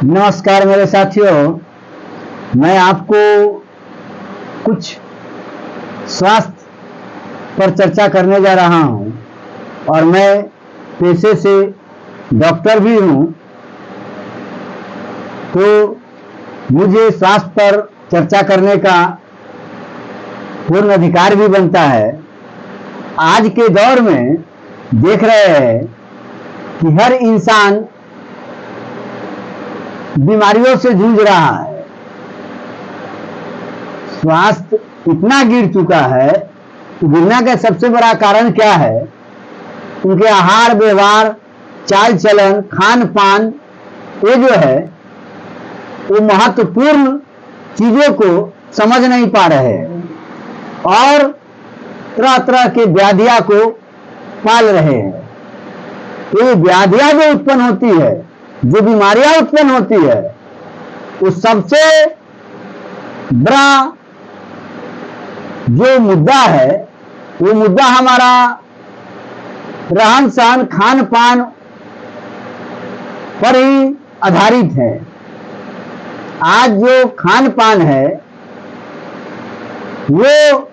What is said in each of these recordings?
नमस्कार मेरे साथियों, मैं आपको कुछ स्वास्थ्य पर चर्चा करने जा रहा हूं और मैं पेशे से डॉक्टर भी हूं, तो मुझे स्वास्थ्य पर चर्चा करने का पूर्ण अधिकार भी बनता है। आज के दौर में देख रहे हैं कि हर इंसान बीमारियों से जूझ रहा है। स्वास्थ्य इतना गिर चुका है कि गिरने का सबसे बड़ा कारण क्या है? उनके आहार व्यवहार, चाल चलन, खान पान, ये जो है वो महत्वपूर्ण चीजों को समझ नहीं पा रहे हैं और तरह तरह के व्याधियां को पाल रहे हैं। ये व्याधियां जो उत्पन्न होती है, जो बीमारियां उत्पन्न होती है, उस सबसे बड़ा जो मुद्दा है वो मुद्दा हमारा रहन सहन, खान पान पर ही आधारित है। आज जो खान पान है वो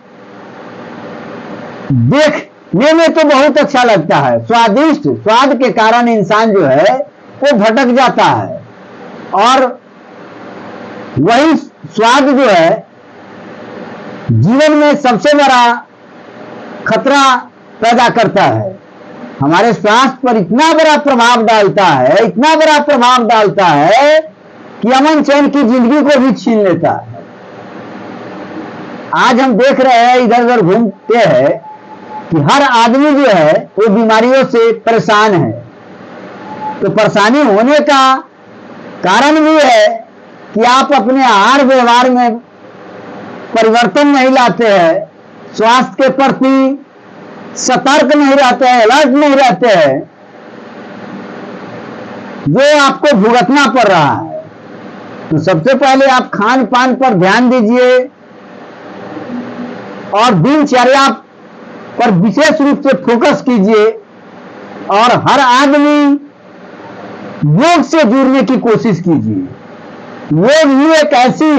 देखने में तो बहुत अच्छा लगता है, स्वादिष्ट, स्वाद के कारण इंसान जो है वो भटक जाता है और वही स्वाद जो है जीवन में सबसे बड़ा खतरा पैदा करता है। हमारे स्वास्थ्य पर इतना बड़ा प्रभाव डालता है, इतना बड़ा प्रभाव डालता है कि अमन चैन की जिंदगी को भी छीन लेता है। आज हम देख रहे हैं, इधर उधर घूमते हैं कि हर आदमी जो है वो बीमारियों से परेशान है। तो परेशानी होने का कारण भी है कि आप अपने आहार व्यवहार में परिवर्तन नहीं लाते हैं, स्वास्थ्य के प्रति सतर्क नहीं रहते हैं, अलर्ट नहीं रहते हैं, जो आपको भुगतना पड़ रहा है। तो सबसे पहले आप खान पान पर ध्यान दीजिए और दिनचर्या पर विशेष रूप से फोकस कीजिए और हर आदमी योग से जुड़ने की कोशिश कीजिए। योग ही एक ऐसी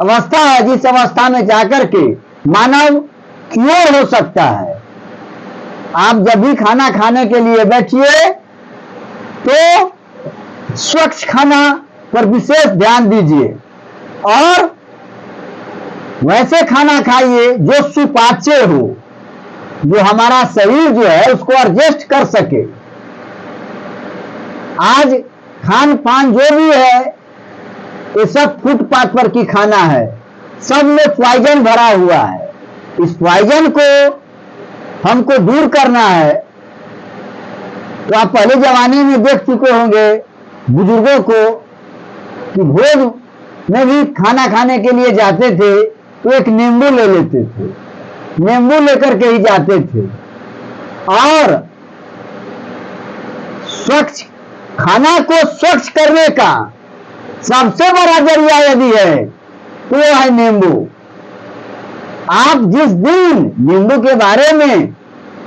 अवस्था है जिस अवस्था में जाकर के मानव क्योर हो सकता है। आप जब भी खाना खाने के लिए बैठिए तो स्वच्छ खाना पर विशेष ध्यान दीजिए और वैसे खाना खाइए जो सुपाच्य हो, जो हमारा शरीर जो है उसको एडजस्ट कर सके। आज खान पान जो भी है ये सब फुटपाथ पर की खाना है, सब में पॉइजन भरा हुआ है। इस पॉइजन को हमको दूर करना है। तो आप पहले जमाने में देख चुके होंगे बुजुर्गों को कि भोज में भी खाना खाने के लिए जाते थे तो एक नींबू ले लेते थे, नींबू लेकर के ही जाते थे और स्वच्छ खाना को स्वच्छ करने का सबसे बड़ा जरिया यदि है तो वो है नींबू। आप जिस दिन नींबू के बारे में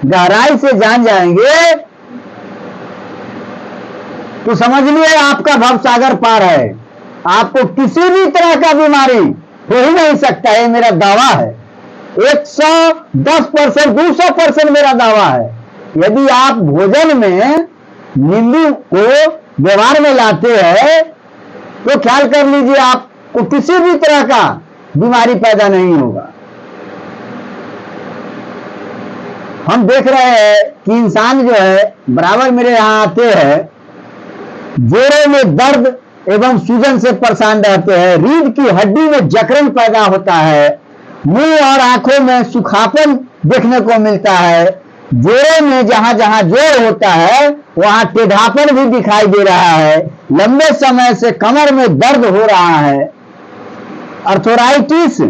गहराई से जान जाएंगे तो समझ लिए आपका भवसागर पार है। आपको किसी भी तरह का बीमारी हो ही नहीं सकता है, मेरा दावा है। 110%, 200% मेरा दावा है। यदि आप भोजन में नींबू को व्यवहार में लाते हैं तो ख्याल कर लीजिए आपको किसी भी तरह का बीमारी पैदा नहीं होगा। हम देख रहे हैं कि इंसान जो है बराबर मेरे यहां आते हैं, जोड़ों में दर्द एवं सूजन से परेशान रहते हैं, रीढ़ की हड्डी में जकड़न पैदा होता है, मुंह और आंखों में सुखापन देखने को मिलता है, जोड़ों में जहां जहां जोड़ होता है वहां टेढ़ापन भी दिखाई दे रहा है, लंबे समय से कमर में दर्द हो रहा है, अर्थराइटिस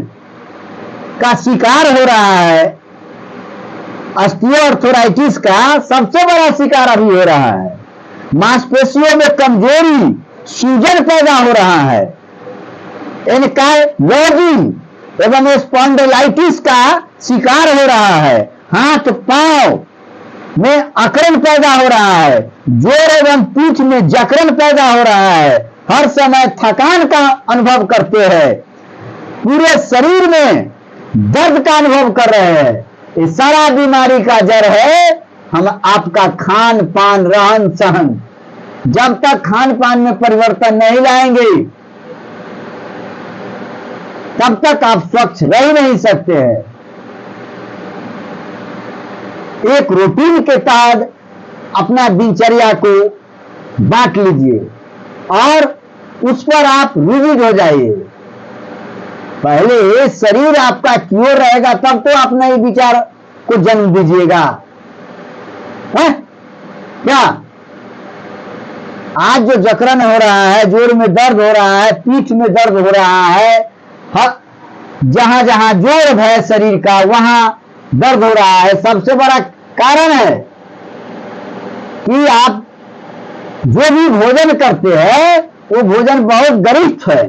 का शिकार हो रहा है। ऑस्टियोआर्थराइटिस का सबसे बड़ा शिकार अभी हो रहा है। मांसपेशियों में कमजोरी, सूजन पैदा हो रहा है, एनकाइलोजिंग एवं स्पॉन्डिलाइटिस का शिकार हो रहा है, हाथ पांव में अकड़न पैदा हो रहा है, जोड़ एवं पीठ में जकड़न पैदा हो रहा है, हर समय थकान का अनुभव करते हैं, पूरे शरीर में दर्द का अनुभव कर रहे हैं, ये सारा बीमारी का जड़ है हम आपका खान पान रहन सहन। जब तक खान पान में परिवर्तन नहीं लाएंगे तब तक आप स्वच्छ रह ही नहीं सकते हैं। एक रूटीन के तहत अपना दिनचर्या को बांट लीजिए और उस पर आप रिजिड हो जाइए। पहले शरीर आपका क्योर रहेगा तब तो आप नए विचार को जन्म दीजिएगा, है क्या? आज जो जकड़न हो रहा है, जोड़ में दर्द हो रहा है, पीठ में दर्द हो रहा है, जहां जहां जोड़ है शरीर का वहां दर्द हो रहा है, सबसे बड़ा कारण है कि आप जो भी भोजन करते हैं वो भोजन बहुत गरिष्ठ है।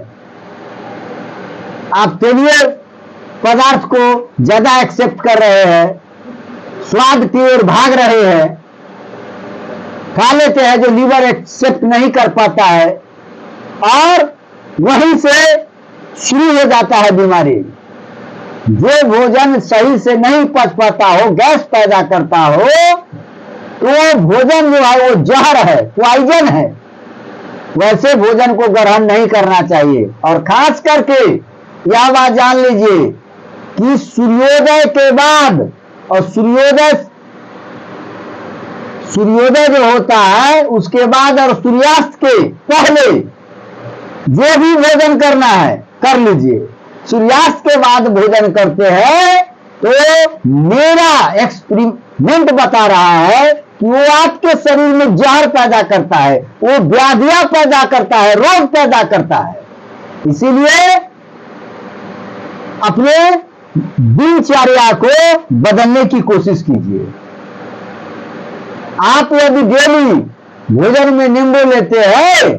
आप तेलीय पदार्थ को ज्यादा एक्सेप्ट कर रहे हैं, स्वाद की ओर भाग रहे हैं, खा लेते हैं जो लीवर एक्सेप्ट नहीं कर पाता है और वहीं से शुरू हो जाता है बीमारी। जो भोजन सही से नहीं पच पाता हो, गैस पैदा करता हो, तो भोजन जो है वो जहर है, पॉइजन है। वैसे भोजन को ग्रहण नहीं करना चाहिए। और खास करके यह बात जान लीजिए कि सूर्योदय के बाद और सूर्योदय जो होता है उसके बाद और सूर्यास्त के पहले जो भी भोजन करना है कर लीजिए। सूर्यास्त के बाद भोजन करते हैं तो मेरा एक्सपेरिमेंट बता रहा है कि वो आपके शरीर में जहर पैदा करता है, वो व्याधियां पैदा करता है, रोग पैदा करता है। इसीलिए अपने दिनचर्या को बदलने की कोशिश कीजिए। आप यदि डेली भोजन में नींबू लेते हैं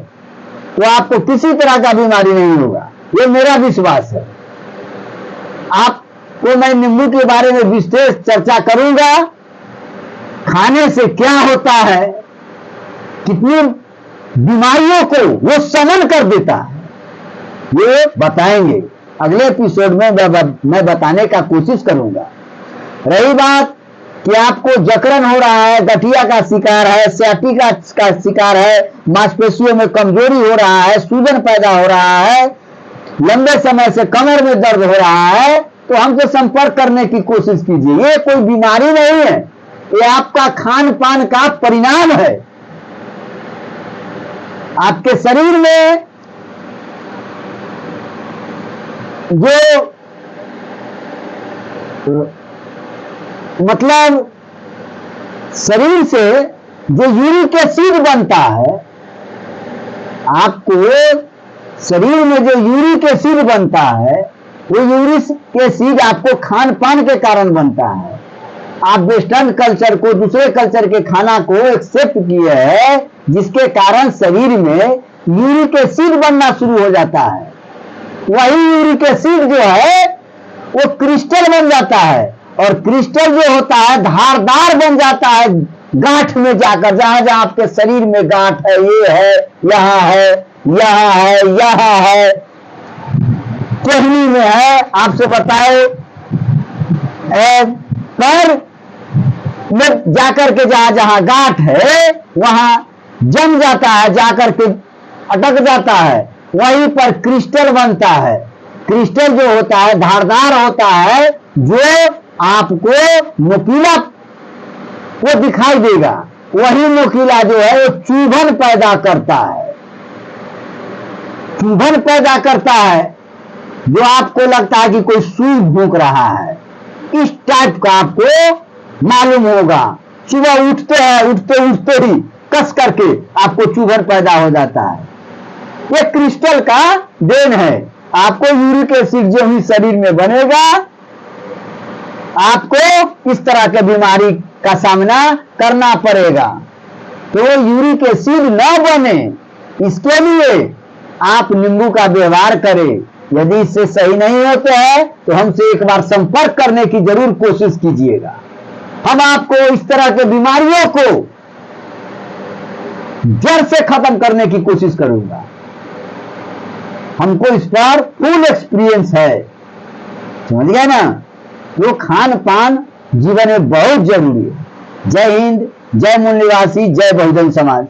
तो आपको किसी तरह का बीमारी नहीं होगा, ये मेरा विश्वास है। आपको मैं नींबू के बारे में विशेष चर्चा करूंगा, खाने से क्या होता है, कितनी बीमारियों को वो शमन कर देता है, ये बताएंगे। अगले एपिसोड में मैं बताने का कोशिश करूंगा। रही बात कि आपको जकड़न हो रहा है, गठिया का शिकार है, सियाटिका का शिकार है, मांसपेशियों में कमजोरी हो रहा है, सूजन पैदा हो रहा है, लंबे समय से कमर में दर्द हो रहा है, तो हमसे संपर्क करने की कोशिश कीजिए। ये कोई बीमारी नहीं है, ये आपका खान पान का परिणाम है। आपके शरीर में जो मतलब शरीर से जो यूरिक एसिड बनता है, आपको शरीर में जो यूरिक एसिड बनता है वो यूरिक एसिड आपको खान पान के कारण बनता है। आप वेस्टर्न कल्चर को, दूसरे कल्चर के खाना को एक्सेप्ट किए हैं, जिसके कारण शरीर में यूरिक एसिड बनना शुरू हो जाता है। वही यूरिक एसिड जो है वो क्रिस्टल बन जाता है और क्रिस्टल जो होता है धारदार बन जाता है गांठ में जाकर। जहां जहां आपके शरीर में गांठ है, ये है, यहां है, यहां है, यहां है, टहनी में है, आपसे बताए पैर में जाकर के जहां जहां गांठ है वहां जम जाता है, जाकर के अटक जाता है, वहीं पर क्रिस्टल बनता है। क्रिस्टल जो होता है धारदार होता है, जो आपको नुकीला वो दिखाई देगा। वही नुकीला जो है वो चुभन पैदा करता है, चुभन पैदा करता है, जो आपको लगता है कि कोई सुई भूक रहा है। इस टाइप का आपको मालूम होगा। सुबह उठते हैं, उठते उठते ही कस करके आपको चुभन पैदा हो जाता है। ये क्रिस्टल का देन है। आपको यूरिक एसिड जो ही शरीर में बनेगा, आपको इस तरह के बीमारी का सामना करना पड़ेगा। तो यूरिक एसिड न बने, इसके लिए आप नींबू का व्यवहार करें। यदि इससे सही नहीं होते हैं तो हमसे एक बार संपर्क करने की जरूर कोशिश कीजिएगा। हम आपको इस तरह के बीमारियों को जड़ से खत्म करने की कोशिश करूंगा। हमको इस पर फुल एक्सपीरियंस है, समझ गए ना। तो खान पान जीवन में बहुत जरूरी है। जय हिंद, जय मूल निवासी, जय बहुजन समाज।